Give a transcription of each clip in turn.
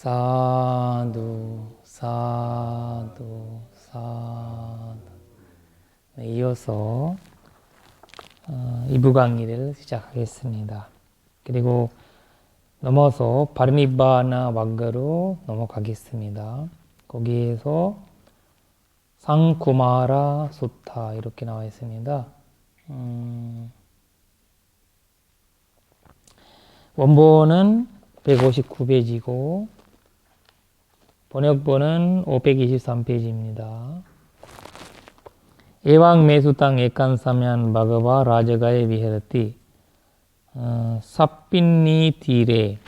사두, 사두, 사두. 네, 이어서 2부 강의를 시작하겠습니다. 그리고 넘어서 파리니바나 왕가로 넘어가겠습니다. 거기에서 상쿠마라 수타 이렇게 나와 있습니다. 원본은 159페이지고 번역본은 523페이지입니다. 에왕 메수땅 에칸사면 바가바 라자가에 비헤르티 삽빈니 디레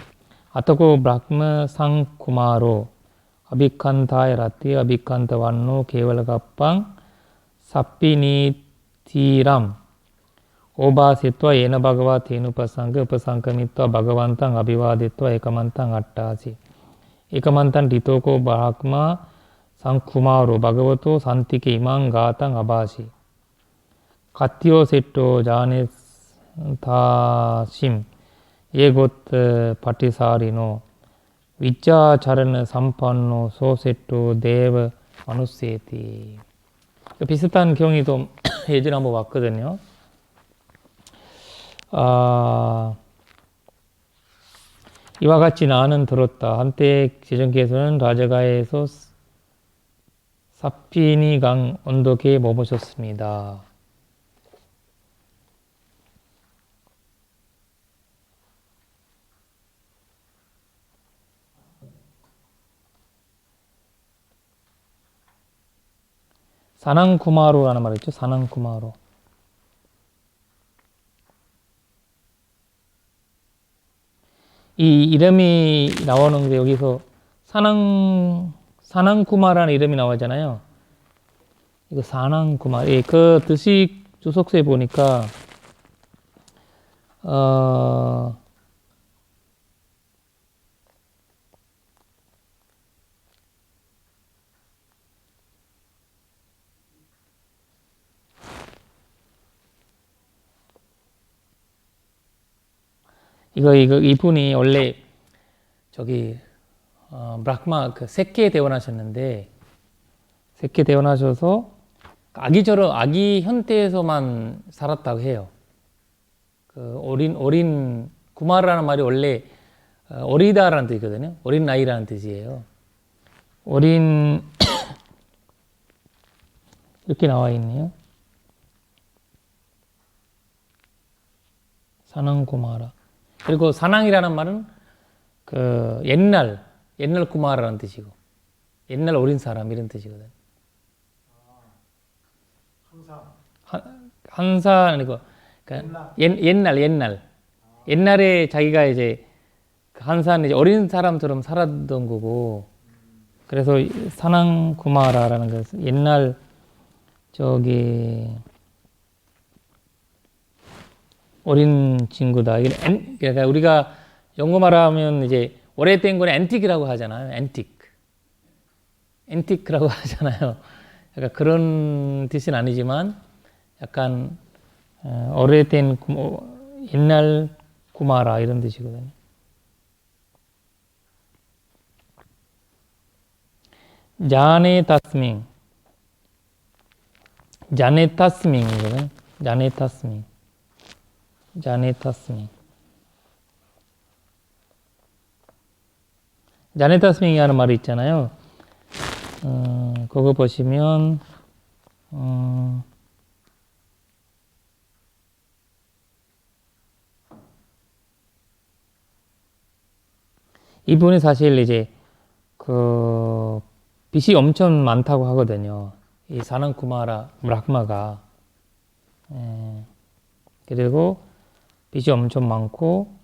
아타고 브라흐마 상쿠마로 아비칸타에 라티 아비칸타완노 케발가빵 삽빈니 디람 오바세토 예나 바가와 테누파상그 우파상크미토 바가반탕 아비와데토 에카만탕 아ट्टा지 에카만탕 리토코 바하크마 상쿠마로 바가와토 산티케 이망 가탕 아바시 가티오 세토 자네 다심 예고트 파티사리노 위짜 차르는 삼판노 소세토 데브 마누세티. 비슷한 경위도 예전에 한번 봤거든요. 이와 같이 나는 들었다. 한때 제정기에서는 라자가에서 사피니 강 언덕에 머무셨습니다. 사낭쿠마로라는 말이 있죠. 사낭쿠마로. 이 이름이 나오는 게 여기서 사낭쿠마라는 이름이 나오잖아요. 이거 사낭쿠마. 예, 그 뜻이 주석서에 보니까 이분이 원래 저기 브라흐마 그 세계 대원하셨는데 세계 대원하셔서 아기 형태에서만 살았다고 해요. 그 어린 구마라는 말이 원래 어리다라는 뜻이거든요. 어린 나이라는 뜻이에요. 어린 이렇게 나와 있네요. 사낭구마라. 그리고 사낭이라는 말은 그 옛날 구마라는 뜻이고 옛날 어린 사람 이런 뜻이거든. 한사 아니고 그러니까 옛날에 자기가 이제 한사는 이제 어린 사람처럼 살았던 거고 그래서 사낭구마라라는 것은 옛날 저기 어린 친구다. 그러니까 우리가 영어 말하면 이제 오래된 거는 앤틱이라고 하잖아요. 앤틱라고 하잖아요. 약간 그런 뜻은 아니지만 약간 오래된 옛날 구마라 이런 뜻이거든요. 자네타스밍이거든요. 자네타스밍이라는 말이 있잖아요. 그거 보시면 이분이 사실 이제 그 빚이 엄청 많다고 하거든요. 이 사낭쿠마라 브라흐마가 그리고 빚이 엄청 많고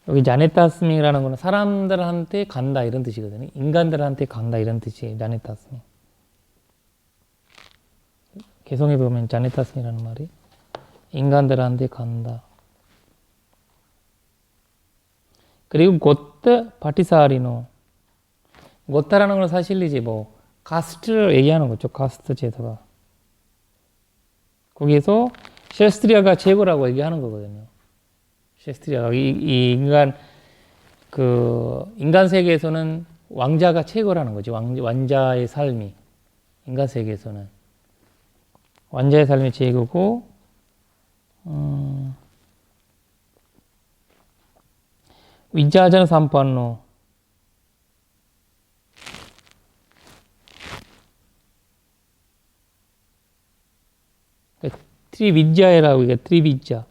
여기 자네타스밍이라는 거는 사람들한테 간다 이런 뜻이거든요. 인간들한테 간다 이런 뜻이에요. 자네타스밍. 개성에 보면 자네타스밍이라는 말이 인간들한테 간다. 그리고 곧트 파티사리노 못다라는 건 사실 이제 뭐 카스트를 얘기하는 거죠. 카스트 제도가. 거기에서 셰스트리아가 최고라고 얘기하는 거거든요. 셰스트리아가 이 인간 세계에서는 왕자가 최고라는 거지. 왕자의 삶이 인간 세계에서는 왕자의 삶이 최고고, 위자전 삼판로 트리비자라고 이게 트리비자.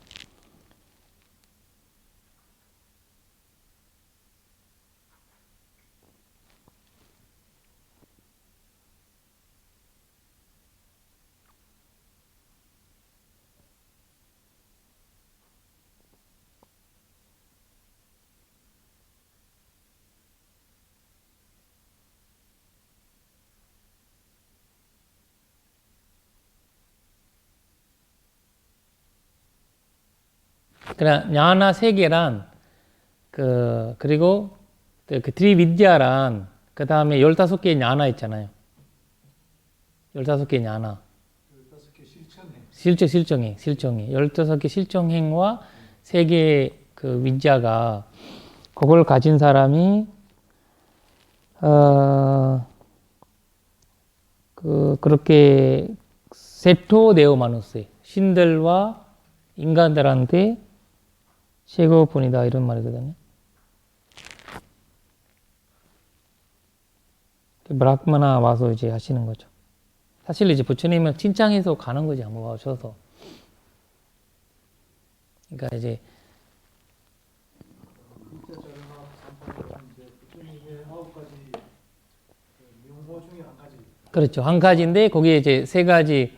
그냥 냐나 세계란 그리고 그 트리비드야란 그 다음에 15개의 냐나 있잖아요. 15개의 냐나. 15개 실천해. 실정행. 15개 실정행과 3개의 그 위자가 그걸 가진 사람이 그렇게 세토 네오마누스 신들과 인간들한테 최고분이다 이런 말이거든요. 브라흐마나 와서 이제 하시는 거죠. 사실 이제 부처님은 칭찬해서 가는 거지 한번 와셔서. 그러니까 이제 이제 부처님의 9가지 명호 중에 한 가지. 그렇죠. 한 가지인데 거기에 이제 3가지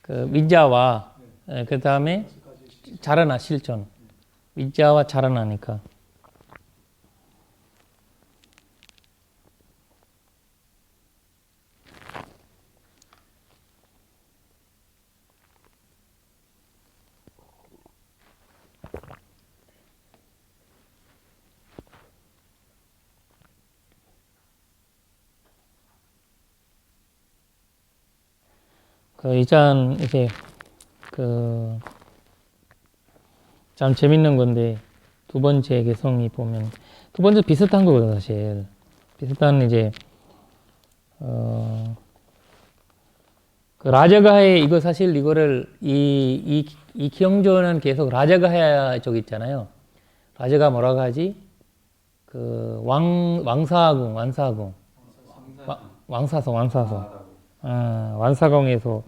그 위자와 그 다음에 자라나 실천. 위자와 자라나니까. 일단 이제 참 재밌는 건데 두 번째 개성이 보면 두 번째 비슷한 거거든 사실. 비슷한 이제 그 라자가해 이거 사실 이거를 이 기영조는 계속 라자가해 쪽 있잖아요. 라자가 뭐라고 하지? 그 왕사궁 왕사성 완사공에서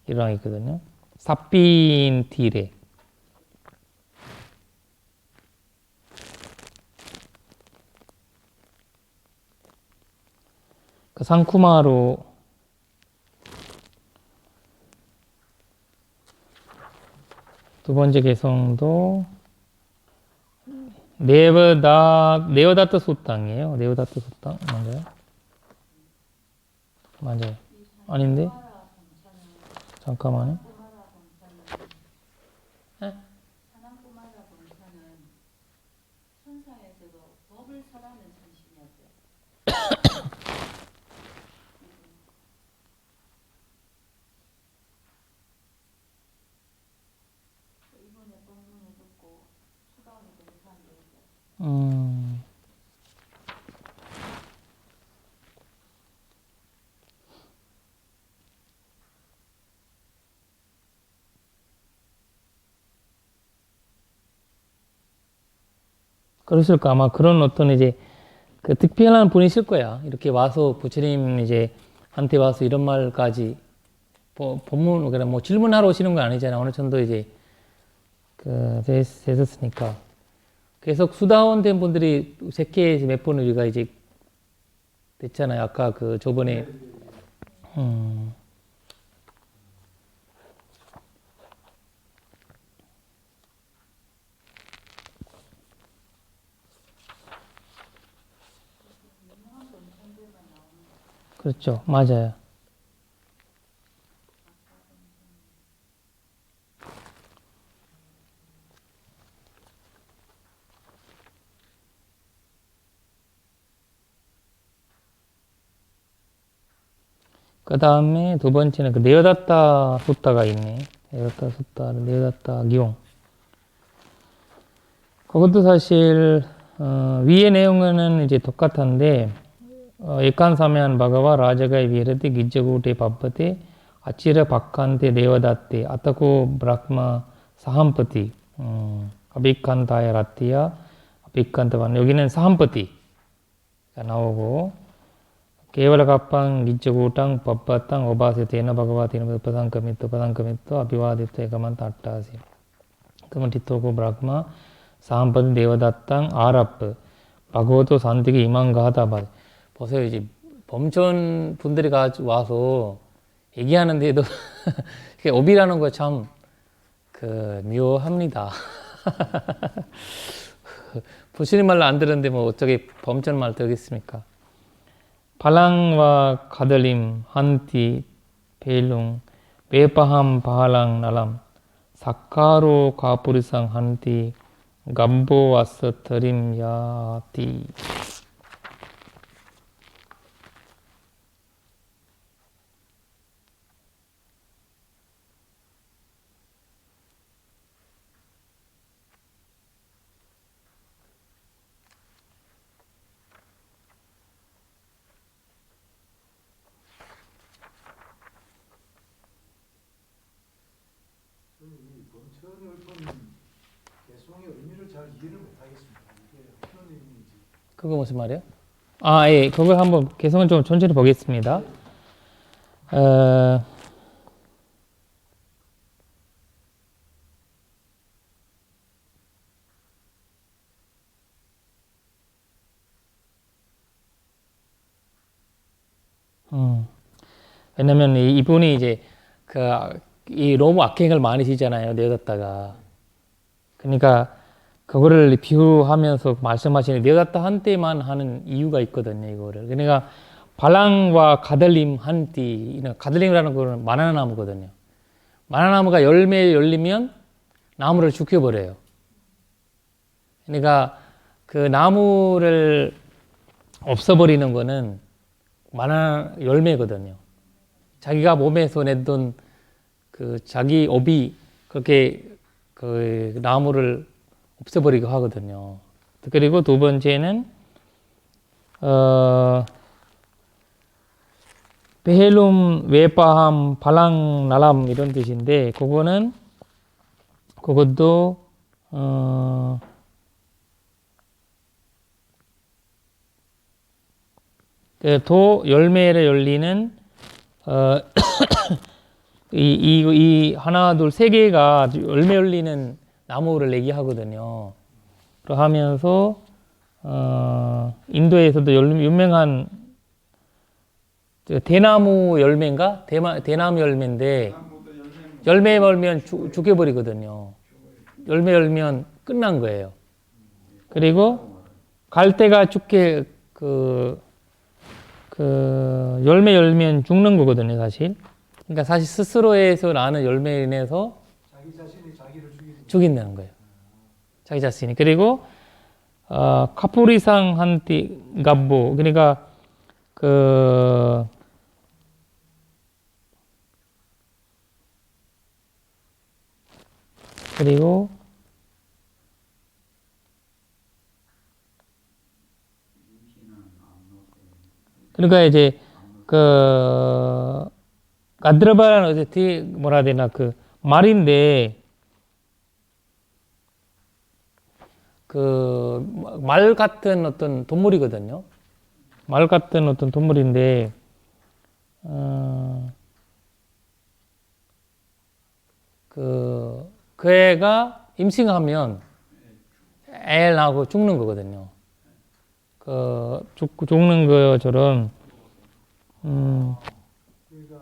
일어나 있거든요. 삽빈 딜에 그 상쿠마로 두 번째 개성도 네오다트 소땅이에요. 네오다트 소땅 맞아요? 맞아요. 아닌데? 잠깐만요. 사랑꾸마라 본사는 천상에서도 법을 설하는 천신이었대요. 이번에 법문을 듣고 수다원이 본사한테 음, 그러실까 아마 그런 어떤 이제 그 특별한 분이실 거야. 이렇게 와서 부처님 이제 한테 와서 이런 말까지 법문 그래 뭐 질문하러 오시는 건 아니잖아. 어느 정도 이제 되셨으니까 계속 수다원 된 분들이 새끼 몇 번 우리가 이제 됐잖아요. 아까 그 저번에 그렇죠. 맞아요. 그 다음에 두 번째는 그 네오다타 수타가 있네. 네오다타 수타, 네오다타 기용. 그것도 사실 위의 내용은 이제 똑같은데 에칸사면 바가와 라자가의 비르테 기저구테 바빠테 아치라 바칸테 네오다테 아타코 브라크마 사함पति 아비칸타야 라티야 아비칸타반 여기는 사함पति가 나오고 केवल कप्पं गिच्चकूटं पप्पतं ओबासितेन भगवतेन उपसंकमितो अभिवादित एकमंत अट्टासी कमटितोको ब्रह्मा साम्पति देवदत्तं आरप् भगवतो 산득이 이만가하다. 보세요. 이제 범천 분들이 와서 얘기하는데도 업이라는 거 참 묘합니다. 부처님 말로 안 들었는데 뭐 어떻게 범천 말 들겠습니까? 팔랑와 가들림, 한티, 벨룽, 베파함, 바할랑, 나람, 사카로 가푸리상, 한티, 감보 와서 드림, 야티. 이 범천을 본 개성의 의미를 잘 이해를 못하겠습니다. 이게 어떤 의미인지. 그거 무슨 말이에요? 아, 예, 그걸 한번 개성을 좀 천천히 보겠습니다. 왜냐면 이분이 이제 이 너무 악행을 많이 지잖아요. 네오다타가. 그러니까 그거를 비유하면서 말씀하시는 네오다타 한때만 하는 이유가 있거든요. 이거를. 그러니까 발랑과 가들림 한띠, 가들림이라는 거는 마나나무거든요. 마나나무가 열매 열리면 나무를 죽여버려요. 그러니까 그 나무를 없애버리는 거는 마나나 열매거든요. 자기가 몸에서 냈던 그 자기 업이 그렇게 그 나무를 없애버리고 하거든요. 그리고 두 번째는 베헬룸, 외파함, 발랑, 나람 이런 뜻인데 그것도 도 열매를 열리는 이 하나 둘 세 개가 열매 열리는 나무를 얘기하거든요. 그러면서 인도에서도 유명한 대나무 열매인가? 대나무 열매인데 열매 열면 죽여버리거든요. 열매 열면 끝난 거예요. 그리고 갈대가 죽게 열매 열면 죽는 거거든요, 사실. 그러니까 사실 스스로에서 나는 열매에 인해서 자기 자신이 자기를 죽인다는 거예요. 자기 자신이. 그리고 카푸리상 한티 갑보. 그러니까 그리고 그러니까 이제 가드라바라는 어제 뭐라 해야 되나 말인데 말 같은 어떤 동물이거든요. 말 같은 어떤 동물인데 그 애가 임신하면 애 낳고 죽는 거거든요. 죽는 것처럼 그러니까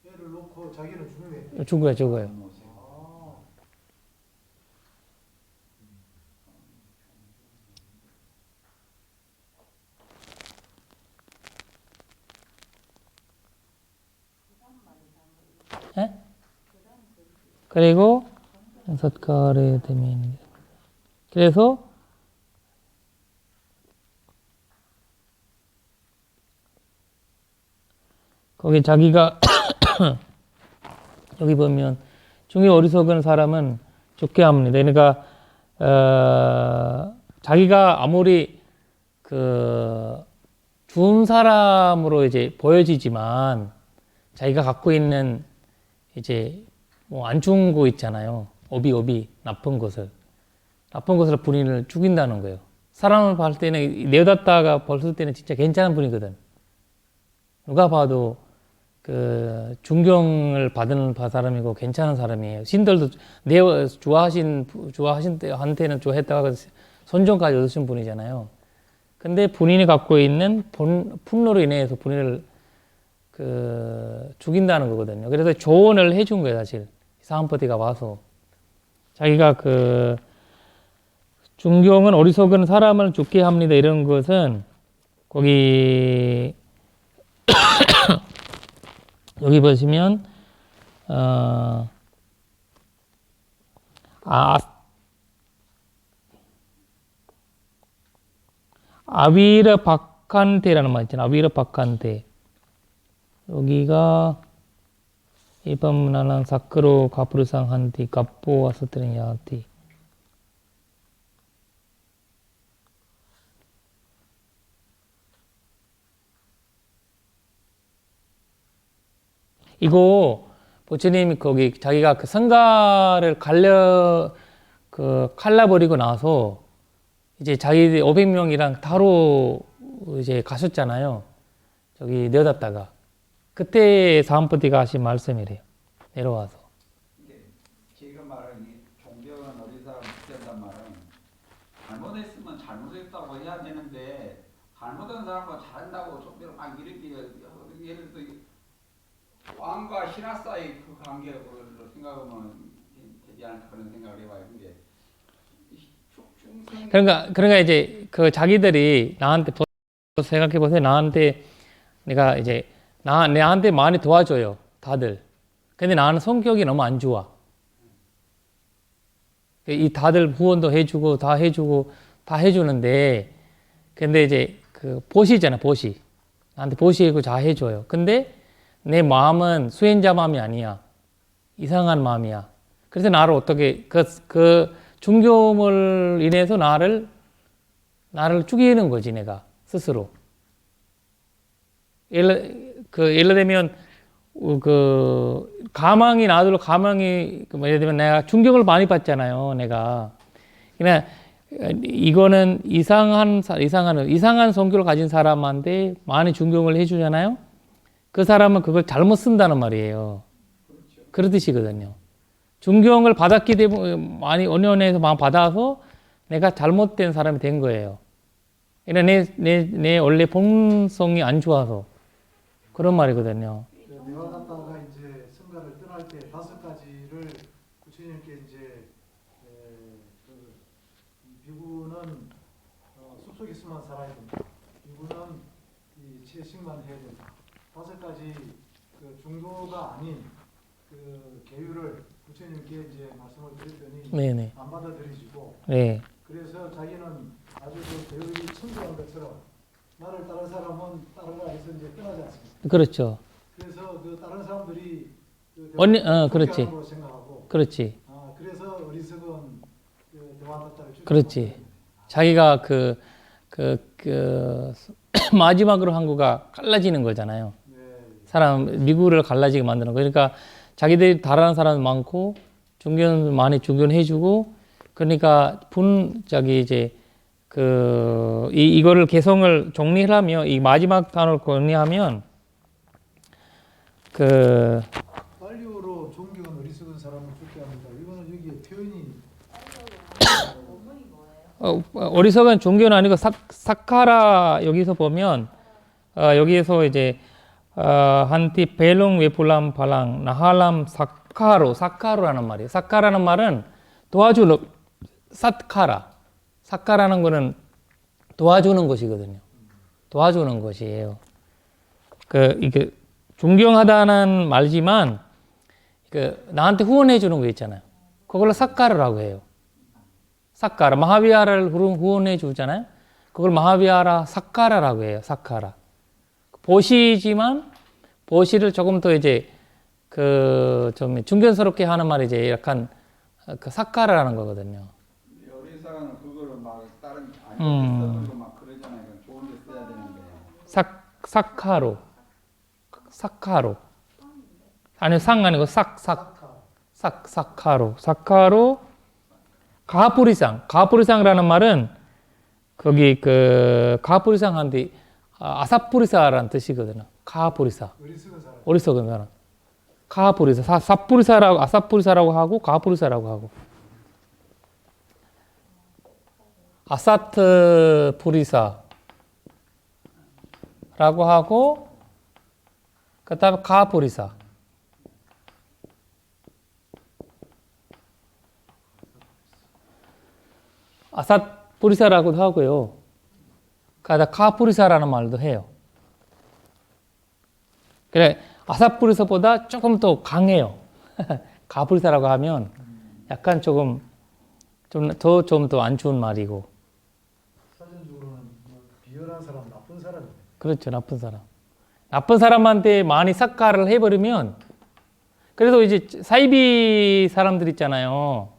애를 놓고 자기는 죽네. 죽어요. 예? 그리고 삿가래 되면 그래서 거기 자기가 여기 보면 중에 어리석은 사람은 죽게 합니다. 그러니까 자기가 아무리 좋은 사람으로 이제 보여지지만 자기가 갖고 있는 이제 뭐 안 좋은 거 있잖아요. 오비 나쁜 것을 본인을 죽인다는 거예요. 사람을 봤을 때는 내어놨다가 봤을 때는 진짜 괜찮은 분이거든. 누가 봐도 존경을 받은 사람이고 괜찮은 사람이에요. 신들도 좋아하신 때한테는 좋아했다가 손정까지 얻으신 분이잖아요. 근데 본인이 갖고 있는 분노로 인해서 본인을 죽인다는 거거든요. 그래서 조언을 해준 거예요, 사실. 사함포티가 와서. 자기가 존경은 어리석은 사람을 죽게 합니다. 이런 것은 거기 여기 보시면 아위르 바칸테라는 말 있잖아요. 아위르 바칸테. 여기가 이밤나난 사크로 가프르상 한티 갑보 와서트는 야티. 이거 부처님이 거기 자기가 성가를 갈라버리고 나서 이제 자기 500명이랑 따로 이제 가셨잖아요. 저기 내어놨다가 그때 사함포티가 하신 말씀이래요. 내려와서. 지금 말하는 이 존경은 어리석은 된단 말은 잘못했으면 잘못했다고 해야 되는데 잘못한 사람과 잘한다고 존경을 막 이렇게 예를 들어 왕과 신하 사이 그 관계로 생각하면 되지 않을까 그런 생각을 해봐요. 근데 그러니까 이제 자기들이 나한테 생각해 보세요. 나한테 내가 이제 나한테 많이 도와줘요. 다들. 근데 나는 성격이 너무 안 좋아. 이 다들 후원도 해주고 다 해주는데 근데 이제 보시잖아. 보시. 나한테 보시고 다 해줘요. 근데 내 마음은 수행자 마음이 아니야. 이상한 마음이야. 그래서 나를 어떻게 중교물 인해서 나를 죽이는 거지 내가 스스로. 예를 들면 가망이 나도 가망이 예를 들면 내가 충격을 많이 받잖아요. 내가 그냥 이거는 이상한 성격을 가진 사람한테 많이 존경을 해주잖아요. 그 사람은 그걸 잘못 쓴다는 말이에요. 그렇듯이거든요. 존경을 받았기 때문에 많이 언연에서 많이 받아서 내가 잘못된 사람이 된 거예요. 내 원래 본성이 안 좋아서 그런 말이거든요. 내가 갔다가 이제 성가를 떠날 때 5가지를 부처님께 이제 비구는 숲속에서만 살아야 된다. 비구는 이 채식만 해야 된다. 5가지 중도가 아닌 계율을 부처님께 이제 말씀을 드렸더니 네네. 안 받아들이시고 네. 그래서 자기는 아주 계율이 청구한 것처럼 나를 다른 사람은 따르라 해서 이제 떠나지 않습니다. 그렇죠. 그래서 다른 사람들이 그렇지. 생각하고 그렇지. 그래서 어리석은 대화다타를 그렇지. 자기가 마지막으로 한 거가 갈라지는 거잖아요. 네. 사람 미국을 갈라지게 만드는 거. 그러니까 자기들이 다른 사람 많고 많이 존경해주고 그러니까 이거를 개성을 정리하면 이 마지막 단어를 정리하면 빨리오로 존경은 어리석은 사람을 죽게 합니다. 이거는 여기 표현이 원문이 뭐예요? 어리석은 종교는 아니고 사카라 여기서 보면 여기에서 이제 한티 벨롱 웨폴람 발랑 나할람 사카로라는 말이에요. 사카라는 말은 도와주는 사카라는 거는 도와주는 것이거든요. 도와주는 것이에요. 이게 존경하다는 말이지만 나한테 후원해 주는 거 있잖아요. 그걸로 사카라라고 해요. 사카라 마하비하라를 후원해 주잖아요. 그걸 마하비하라 사카라라고 해요. 사카라. 보시지만 보시를 조금 더 이제 그 좀 중견스럽게 하는 말이 이제 약간 그 사카라라는 거거든요. 어리사는 그거를 막 다른 안 좋게 써들고 막 그러잖아요. 좋은 데 써야 되는데. 사카로 아니요 상 아니고 사카. 사카로 가하뿌리상이라는 말은 거기 그 가하뿌리상한테 아사뿌리사라는 뜻이거든요. 가하뿌리사 어리석은 사람. 어리석은 사람 가하뿌리사 사뿌리사라고 아사뿌리사라고 하고 가하뿌리사라고 하고 아사트 뿌리사라고 하고 그다음에 가하뿌리사 아삿뿌리사라고도 하고요. 가하뿌리사라는 말도 해요. 그래 아삿뿌리사보다 조금 더 강해요. 가하뿌리사라고 하면 약간 조금 좀 더 안 좋은 말이고. 사전적으로는 뭐 비열한 사람, 나쁜 사람이네. 그렇죠, 나쁜 사람. 나쁜 사람한테 많이 삭가를 해버리면 그래서 이제 사이비 사람들 있잖아요.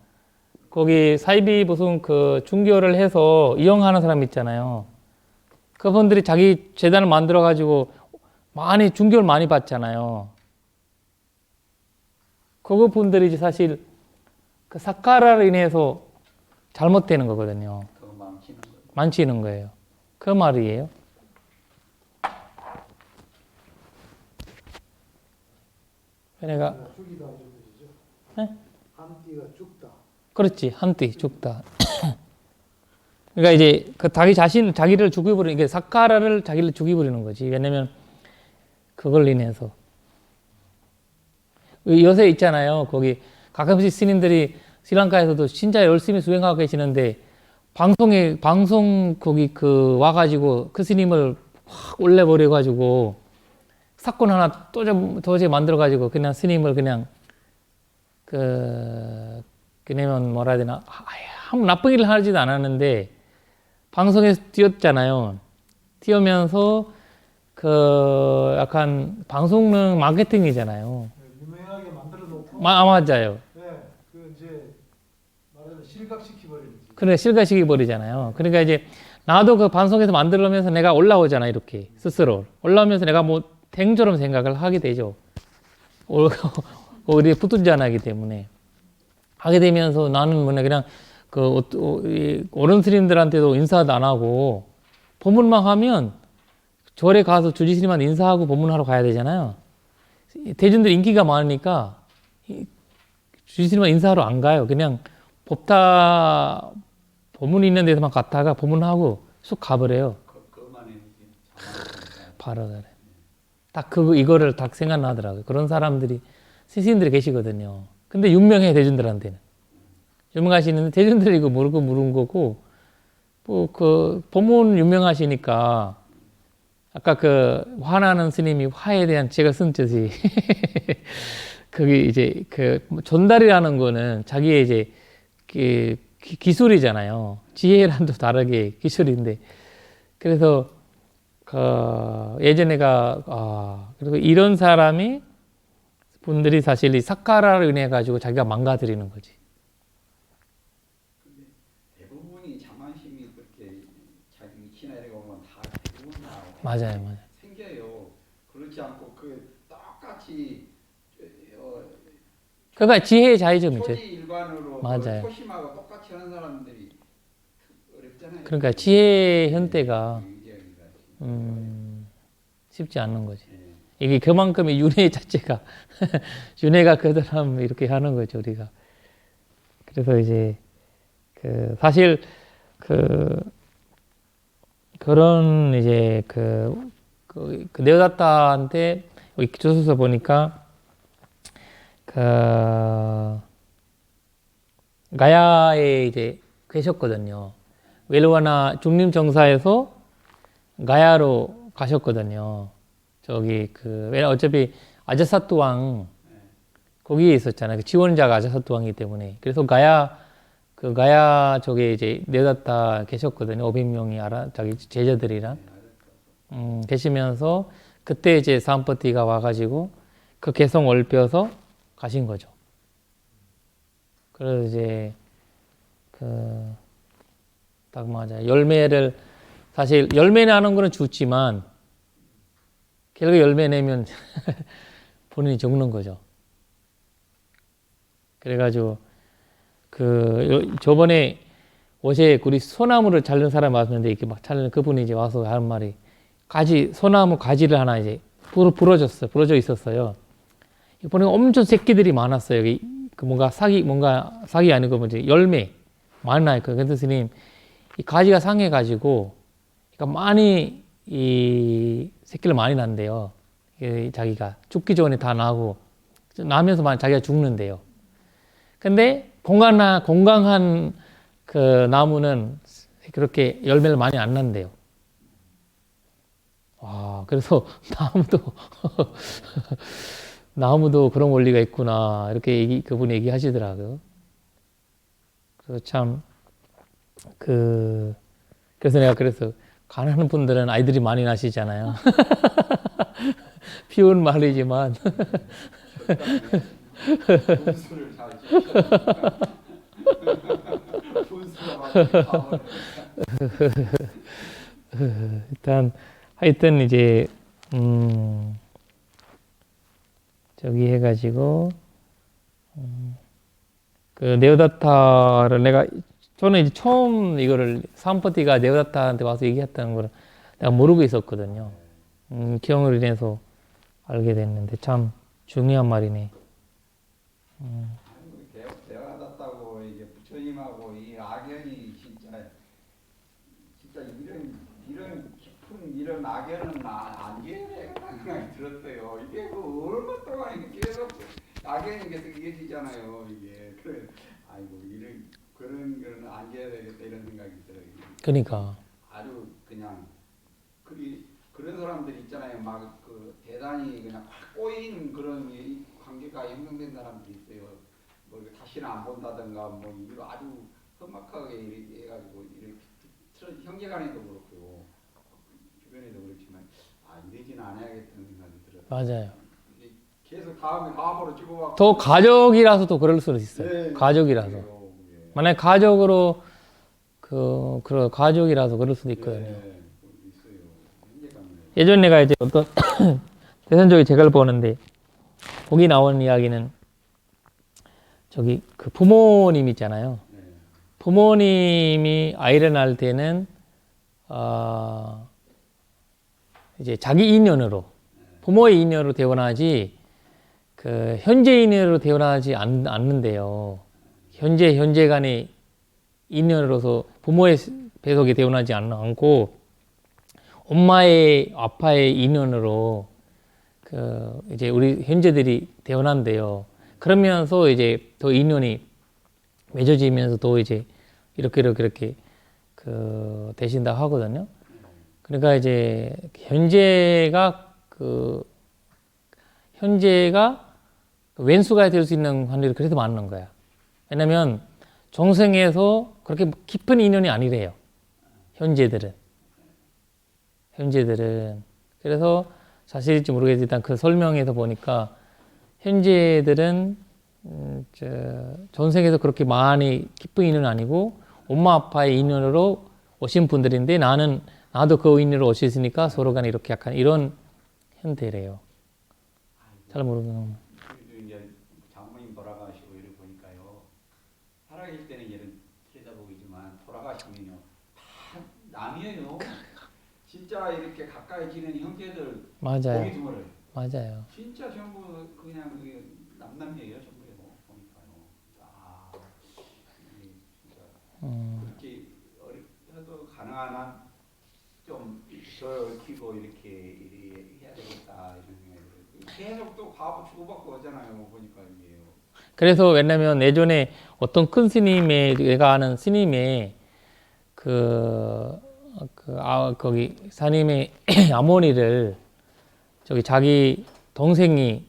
거기 사이비 무슨 그 중교를 해서 이용하는 사람 있잖아요. 그분들이 자기 재단을 만들어 가지고 많이 중교를 많이 받잖아요. 그분들이 이제 사실 그 사카라로 인해서 잘못되는 거거든요. 더 망치는 거예요. 만치는 거예요. 그 말이에요. 내가 죽이다 이런 뜻이죠. 네? 한 띠가 죽다. 그렇지 한띠 죽다. 그러니까 이제 그 자기를 죽여버리는 이게 사카라를 자기를 죽여버리는 거지. 왜냐면 그걸 인해서 요새 있잖아요. 거기 가끔씩 스님들이 스리랑카에서도 진짜 열심히 수행하고 계시는데 방송 거기 그 와가지고 그 스님을 확 올려버려 가지고 사건 하나 도저히 만들어 가지고 그냥 스님을 그냥 그냥 뭐라 해야 되나 아무 나쁜 일을 하지도 않았는데 방송에서 띄웠잖아요. 띄우면서 그 약간 방송능 마케팅이잖아요. 유명하게 만들어 놓고. 맞아요. 네, 그 이제 말하자면 실각시키 버리지. 그래 실가시키 버리잖아요. 그러니까 이제 나도 그 방송에서 만들면서 내가 올라오잖아 이렇게 스스로 올라오면서 내가 뭐 댕처럼 생각을 하게 되죠. 우리 부tun자나기 때문에 하게 되면서 나는 뭐냐 그냥 그 어른 스님들한테도 인사도 안 하고 법문만 하면 절에 가서 주지 스님한테 인사하고 법문하러 가야 되잖아요. 대중들 인기가 많으니까 주지 스님한테 인사하러 안 가요. 그냥 법타 법문이 있는 데서만 갔다가 법문하고 쑥 가버려요. 그것만 해야지. 바로 그래. 딱 이거를 딱 생각나더라고요. 그런 사람들이 스님들이 계시거든요. 근데 유명해 대중들한테는. 유명하시는데 대중들이 이거 모르고 물은 거고 뭐 그 법문 유명하시니까 아까 그 화나는 스님이 화에 대한 제가 쓴 뜻이 그게 이제 그 전달이라는 거는 자기의 이제 그 기술이잖아요. 지혜랑도 다르게 기술인데 그래서 그 예전에가 그리고 이런 사람이 분들이 사실 이 사카라를 인해 가지고 자기가 망가뜨리는 거지. 대부분이 자만심이 그렇게 자기 위치나 이런 거 보면 다 대부분 다 맞아요. 생겨요. 그렇지 않고 그 똑같이 그러니까 지혜의 차이점이죠. 초지일관으로 맞아요. 초심하고 똑같이 하는 사람들이 어렵잖아요. 그러니까 지혜의 현대가 의지하기가. 쉽지 않는 거지. 예. 이게 그만큼의 윤회 자체가 윤회가 그 사람 이렇게 하는 거죠 우리가. 그래서 이제 그 사실 그런 이제 그 네오다타한테 여기 조서서 보니까 그 가야에 이제 계셨거든요. 웰루아나 중림 정사에서 가야로 가셨거든요. 저기 어차피 아자사뚜 왕 거기에 있었잖아요. 그 지원자가 아자사뚜 왕이기 때문에. 그래서 가야 저게 이제 네오다타 계셨거든요. 500명이 자기 제자들이랑 계시면서 그때 이제 사암파티가 와가지고 그 개성 올려서 가신 거죠. 그래서 이제 딱 맞아. 열매를 사실 열매 나는 거는 좋지만 결국 열매 내면 본인이 죽는 거죠. 그래가지고 저번에 어제 우리 소나무를 자른 사람 왔는데 이렇게 막 자르는 그분이 이제 와서 하는 말이 소나무 가지를 하나 이제 부러져 있었어요. 보니까 엄청 새끼들이 많았어요. 여기 뭔가 싹이 아니고 뭐지 열매 많아요. 근데 스님 이 가지가 상해가지고 그러니까 많이 이 새끼를 많이 난대요. 자기가 죽기 전에 다 나고 나면서 자기가 죽는데요. 근데 건강한 그 나무는 그렇게 열매를 많이 안 난대요. 와, 그래서 나무도 그런 원리가 있구나 이렇게 그분이 얘기하시더라고요. 그래서 참 그래서 내가 가난한 분들은 아이들이 많이 나시잖아요. 비운 말이지만 분수를 잘 지키셨으니까. 분수가 막 하여튼 이제 저기 해가지고 그 네오다타를 저는 이제 처음 이거를 사암파티가 네오다타한테 와서 얘기했다는 걸 내가 모르고 있었거든요. 기억으로 인해서 알게 됐는데 참 중요한 말이네. 대화 받았다고 이게 부처님하고 이 악연이 진짜 이런 깊은 이런 악연은 안 계획했다는 생각이 들었어요. 이게 얼마 동안 계속 악연이 계속 이어지잖아요. 이게 아이고 그런 거는 안 계획되겠다 이런 생각이 들어요. 그러니까 아주 그냥 그런 사람들 있잖아요. 막 대단히 그냥 확 꼬이는 그런 관계가 형성된 사람들이 있어요. 뭐 다시는 안 본다든가 뭐 이거 아주 험악하게 이렇게 해가지고 이렇게 형제간에도 그렇고 주변에도 그렇지만 이러지는 않아야겠다는 생각이 들어요. 맞아요. 계속 다음에 다음으로 찍어갖고 더 가족이라서 또 그럴 수도 있어요. 네, 가족이라서 예. 만약 가족으로 가족이라서 그럴 수도 있거든요. 네, 있어요. 형제간에. 예전 내가 이제 어떤 대선적인 책을 보는데 거기 나오는 이야기는 저기 그 부모님 있잖아요. 네. 부모님이 아이를 낳을 때는 이제 자기 인연으로 부모의 인연으로 태어나지 그 현재 인연으로 태어나지 않는데요. 현재 간의 인연으로서 부모의 배속에 태어나지 않고 엄마의 아빠의 인연으로 이제 우리 현재들이 태어난대요. 그러면서 이제 더 인연이 맺어지면서 또 이제 이렇게 되신다 하거든요. 그러니까 이제 현재가 왼수가 될 수 있는 확률이 그래서 많은 거야. 왜냐면 정생에서 그렇게 깊은 인연이 아니래요. 현재들은. 그래서 사실일지 모르겠지만 일단 그 설명에서 보니까 현재들은 전생에서 그렇게 많이 깊은 인연은 아니고 엄마 아빠의 인연으로 오신 분들인데 나도 그 인연으로 오셨으니까 서로 간에 이렇게 약간 이런 형태래요. 잘 모르겠어요. 이제 장모님 돌아가시고 이를 보니까요. 살아계실 때는 이런 들여다보기지만 돌아가시면요 다 남이에요. 진짜 이렇게 가까이 지낸 형제들 맞아요. 보기 드물어요. 맞아요. 진짜 전부 그냥 남남이에요. 전부요. 보니까요. 이게 진짜 그렇게 해도 가능한 한 좀 더 키고 이렇게 해야 되겠다 이런 생각이 들어요. 계속 또 과부 주고받고 하잖아요. 보니까 이게요. 그래서 왜냐면 예전에 어떤 큰 내가 아는 스님의 거기 사님의 어머니를 자기 동생이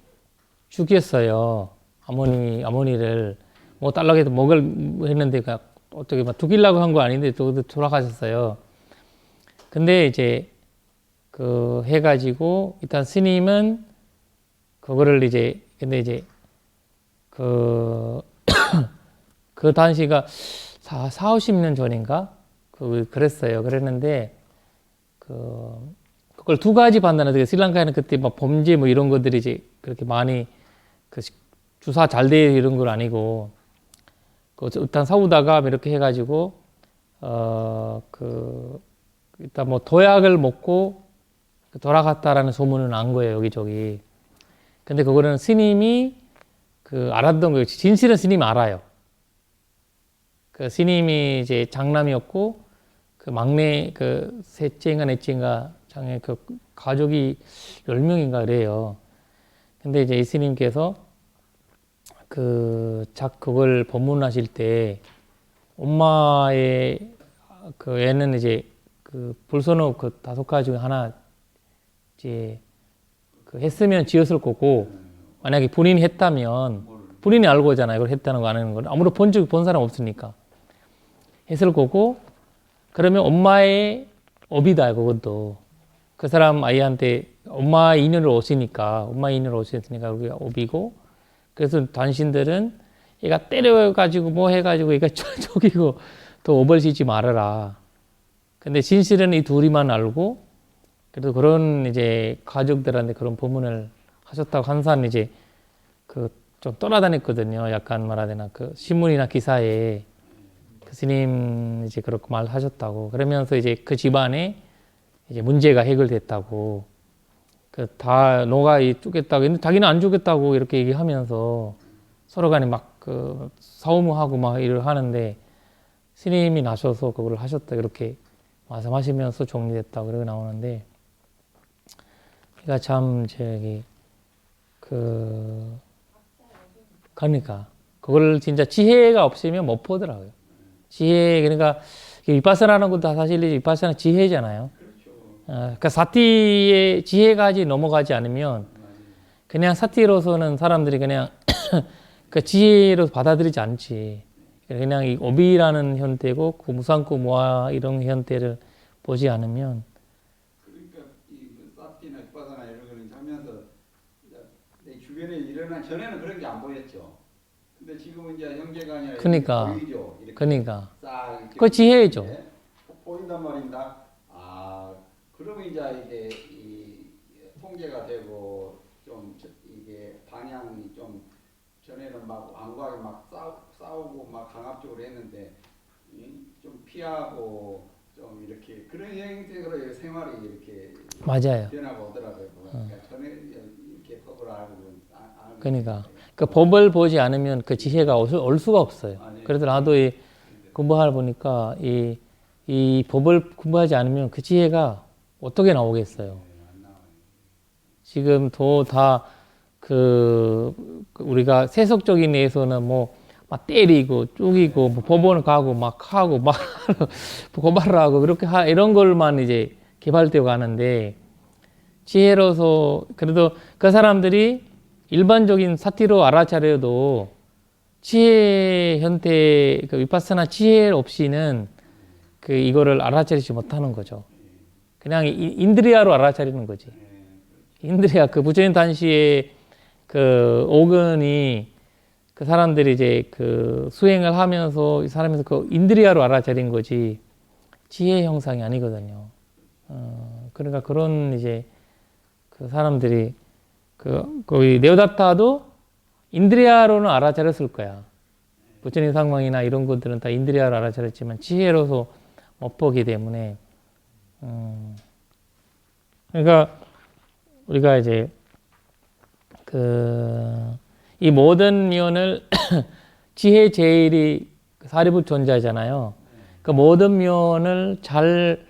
죽였어요. 어머니를 뭐 달라고 해서 먹을 했는데 어떻게 막 죽이려고 한 거 아닌데 또 돌아가셨어요. 근데 이제 그 해가지고 일단 스님은 그거를 이제 근데 이제 그 그 당시가 50년 전인가 그랬어요. 그랬는데 그걸 두 가지 판단해서 스리랑카에는 그때 막 범죄 뭐 이런 것들이 이제 그렇게 많이 그 주사 잘 돼 이런 건 아니고 일단 싸우다가 이렇게 해가지고 일단 뭐 도약을 먹고 돌아갔다라는 소문은 난 거예요 여기저기. 근데 그거는 스님이 알았던 거예요. 진실은 스님이 알아요. 그 스님이 이제 장남이었고 그 막내 셋째인가 넷째인가 장애 가족이 10명인가 그래요. 근데 이제 이 스님께서 그걸 법문하실 때 엄마의 애는 이제 불선호 5가지 중에 하나 이제 했으면 지었을 거고 만약에 본인이 했다면 본인이 알고 오잖아요. 이걸 했다는 거 안 하는 건 아무도 본 사람 없으니까 했을 거고 그러면 엄마의 업이다 그것도 그 사람 아이한테 엄마 인연을 오시니까 엄마 인연을 오셨으니까 그게 업이고 그래서 당신들은 얘가 때려가지고 뭐 해가지고 얘가 죽이고 또 업을 지지 말아라. 근데 진실은 이 둘이만 알고 그래도 그런 이제 가족들한테 그런 법문을 하셨다고 항상 이제 좀 떠나다녔거든요. 약간 말하자면 신문이나 기사에 스님 이제 그렇게 말하셨다고 그러면서 이제 그 집안에 이제 문제가 해결됐다고 다 너가 죽겠다고 근데 자기는 안 죽겠다고 이렇게 얘기하면서 서로 간에 막 싸움하고 막 일을 하는데 스님이 나셔서 그걸 하셨다 이렇게 말씀하시면서 정리됐다고 그러고 나오는데 그러니까 참 그러니까 그걸 진짜 지혜가 없으면 못 보더라고요. 지혜 그러니까 위파사나는 것도 사실 위파사나 지혜잖아요. 그러니까 사티의 지혜까지 넘어가지 않으면 그냥 사티로서는 사람들이 그냥 그 지혜로 받아들이지 않지. 그냥 이 오비라는 형태고 무상고 모아 이런 형태를 보지 않으면 그러니까 이 사티나 위파사나 이런 거는 하면서 내 주변에 일어난 전에는 그런 게 안 보였죠. 근데 지금은 이제 형제가 아니라 그러니까 보이죠. 이렇게 그러니까 싹 그 지혜죠. 보인단 말입니다. 그러면 이제 이게 이 통제가 되고 좀 이게 방향이 좀 전에는 막 완고하게 막 싸우고 막 강압적으로 했는데 좀 피하고 좀 이렇게 그런 형태로 생활이 이렇게 맞아요. 변화가 오더라고요. 그러니까 전에 이렇게 법을 알고 그러니까 그 법을 보지 않으면 그 지혜가 올 수가 없어요. 그래서 나도 이 공부하다 보니까 이 법을 공부하지 않으면 그 지혜가 어떻게 나오겠어요. 지금 다 우리가 세속적인 데에서는 뭐 막 때리고 쪼기고 뭐 법원 가고 막 하고 막 고발을 하고 그렇게 이런 걸만 이제 개발되어 가는데 지혜로서 그래도 그 사람들이 일반적인 사티로 알아차려도 지혜 형태 위파사나 지혜 없이는 이거를 알아차리지 못하는 거죠. 그냥 인드리아로 알아차리는 거지. 인드리아 부처님 단시에 오근이 그 사람들이 이제 수행을 하면서 이 사람에서 인드리아로 알아차린 거지 지혜 형상이 아니거든요. 그러니까 그런 이제 사람들이 거의 네오다타도 인드리아로는 알아차렸을 거야. 부처님 상황이나 이런 것들은 다 인드리아로 알아차렸지만 지혜로서 못 보기 때문에 그러니까 우리가 이제 이 모든 면을 지혜 제일이 사리부존자잖아요. 그 모든 면을 잘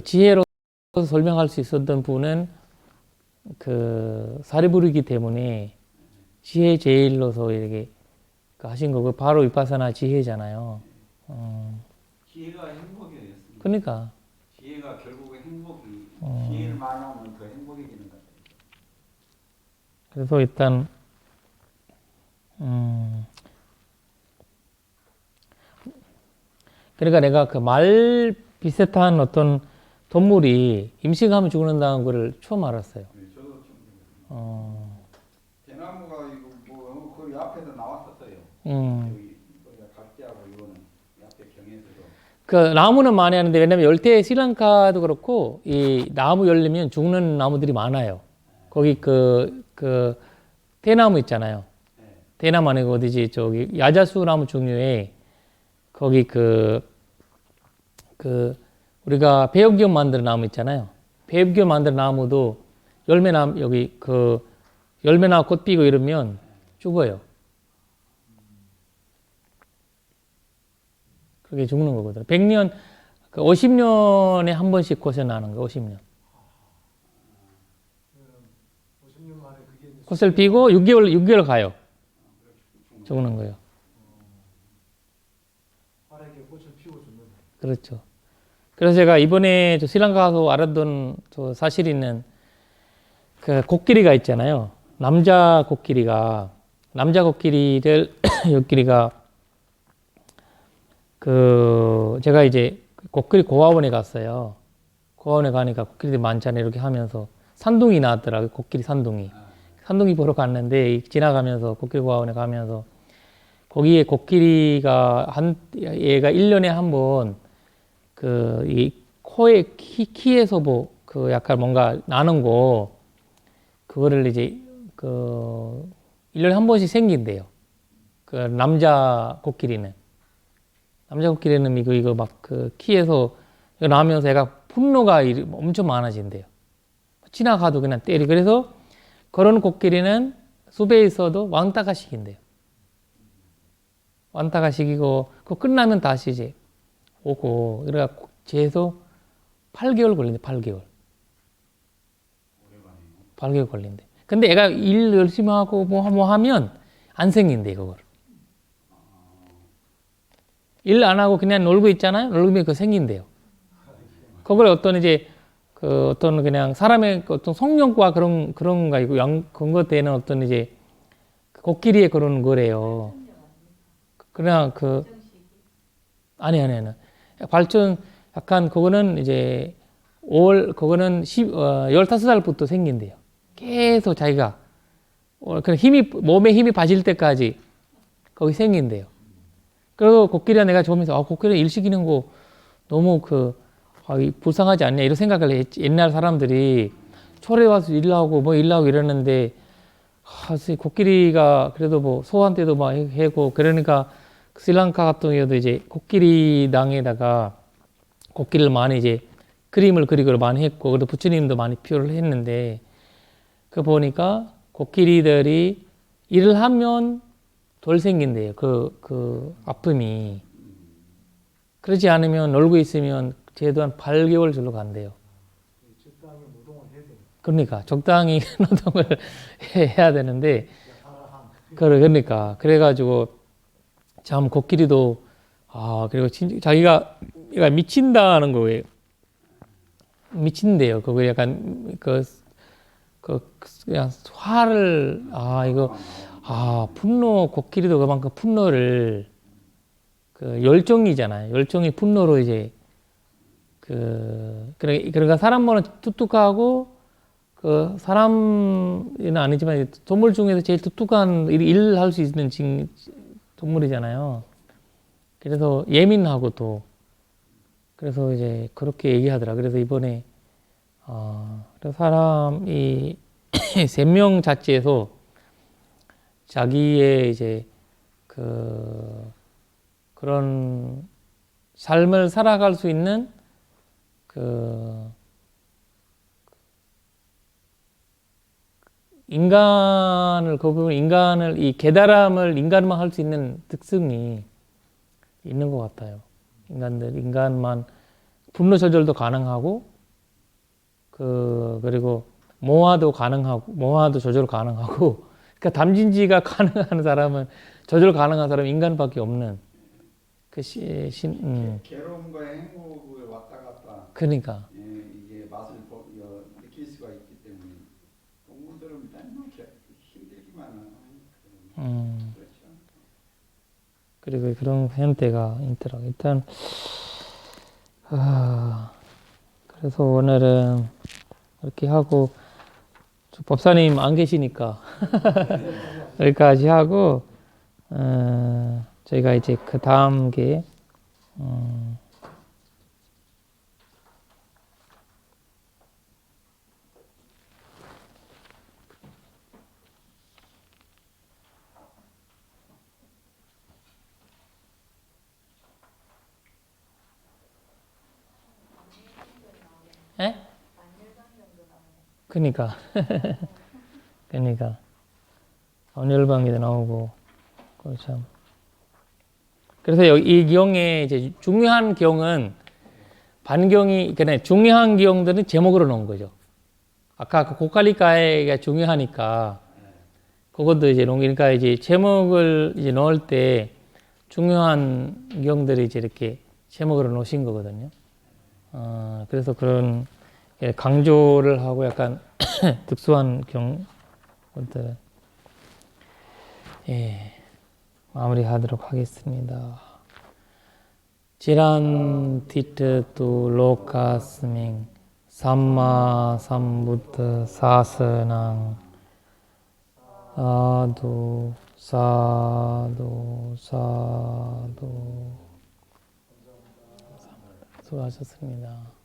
지혜로서 설명할 수 있었던 분은 사리부르이기 때문에 지혜 제일로서 이렇게 하신 거고 바로 위파사나 지혜잖아요. 지혜가 행복이었습니다. 그러니까 지혜가 결국에 지혜를 만나면 더 행복해지는 것 같아요. 그래서 일단 그러니까 내가 말 비슷한 어떤 동물이 임신하면 죽는다는 거를 처음 알았어요. 네, 저도 좀 어, 대나무가 이거 뭐 거기 앞에서 나왔었어요. 음. 여기 우리가 갈대하고 이거는 이 앞에 경에서도 그 나무는 많이 하는데 왜냐면 열대 스리랑카도 그렇고 이 나무 열리면 죽는 나무들이 많아요. 거기 그 대나무 있잖아요. 대나무 아니고 어디지 저기 야자수 나무 종류에 거기 그 우리가 배엽기업 만드는 나무 있잖아요. 배엽기업 만드는 나무도 열매나 여기 그 열매나 꽃 피고 이러면 죽어요. 그게 죽는 거거든요. 100년, 50년에 한 번씩 꽃이 나는 거, 50년. 50년 만에 그게 이제 꽃을 피고 6개월 가요. 죽는 거예요. 빠르게 꽃을 피워 주는. 그렇죠. 그래서 제가 이번에 저 스리랑카 가서 알았던 저 사실이 있는 그 코끼리가 있잖아요. 남자 코끼리를, 코끼리가 제가 이제 코끼리 고아원에 갔어요. 고아원에 가니까 코끼리들이 많잖아요. 이렇게 하면서 산둥이 나왔더라고요. 코끼리 산둥이. 산둥이 보러 갔는데 지나가면서 코끼리 고아원에 가면서 거기에 코끼리가 얘가 1년에 한 번 이 코에 키에서 그 약간 뭔가 나는 거 그거를 이제 1년에 한 번씩 생긴대요. 그 남자 코끼리는 이거 막 그 키에서 이거 나면서 애가 분노가 엄청 많아진대요. 지나가도 그냥 때리. 그래서 그런 코끼리는 숲에 있어도 왕따가 시킨대요. 왕따가 시키고 그거 끝나면 다시 이제 오고 그래갖고 최소 8개월 걸린대. 8개월 걸린대. 근데 애가 일 열심히 하고 뭐 하면 안 생긴대 그걸. 일 안 하고 그냥 놀고 있잖아요. 놀면 그거 생긴대요. 그걸 어떤 이제 어떤 그냥 사람의 어떤 성령과 그런가 이고 그런 것 때는 어떤 이제 코끼리의 그런 거래요. 그냥 아니. 발전 약간 그거는 이제 그거는 15살부터 생긴대요. 계속 자기가 그런 몸에 힘이 빠질 때까지 거기 생긴대요. 그리고 코끼리가 내가 보면서 코끼리 일 시키는 거 너무 불쌍하지 않냐 이런 생각을 했지. 옛날 사람들이 철에 와서 일하고 이러는데 코끼리가 그래도 뭐 소환 때도 막 하고 그러니까 스리랑카 같은 경우도 이제 코끼리 당에다가 코끼리를 많이 이제 그림을 그리고 많이 했고 그래도 부처님도 많이 표현을 했는데 그 보니까 코끼리들이 일을 하면 덜 생긴대요. 그 아픔이. 그러지 않으면 놀고 있으면 제도 한 8개월 절로 간대요. 적당히 노동을 해야 돼요. 그러니까 적당히 노동을 해야 되는데 그러니까 그래가지고 참 코끼리도 그리고 진짜 자기가 얘가 미친다는 거예요. 미친대요. 그거 약간 그냥 화를 분노 코끼리도 그만큼 분노를 열정이잖아요. 열정이 분노로 이제 그러니까 사람보다 뚝뚝하고 사람은 아니지만 동물 중에서 제일 뚝뚝한 일을 할 수 있는 동물이잖아요. 그래서 예민하고 또 그래서 이제 그렇게 얘기하더라. 그래서 이번에 사람이 생명 자체에서 자기의 이제 그런 삶을 살아갈 수 있는 인간을 이 깨달음을 인간만 할 수 있는 특성이 있는 것 같아요. 인간만 분노 조절도 가능하고 그리고 모화도 조절 가능하고 그러니까 담진지가 가능한 사람은 조절 가능한 사람은 인간밖에 없는 괴로움과 행복을 왔다 갔다 그러니까 이게 맛을 느낄 수가 있기 때문에 동물들은 맨날 힘들기만 하는 그렇죠. 그리고 그런 형태가 있더라고요. 일단 그래서 오늘은 이렇게 하고 법사님 안 계시니까 여기까지 하고 저희가 이제 그 다음 게 에? 그니까 그니까 언열방에도 나오고 참. 그래서 여기 이 경에 이제 중요한 경은 반경이 그냥 중요한 경들은 제목으로 넣은 거죠. 아까 그 고칼리가에가 중요하니까 그것도 이제 그러니까 이제 제목을 이제 넣을 때 중요한 경들이 이제 이렇게 제목으로 놓으신 거거든요. 그래서 그런 강조를 하고 약간 특수한 경우들 마무리하도록 하겠습니다. 지란 티트 또 로카스밍 삼마 삼부트 사스낭 사두 사두 사두 수고하셨습니다.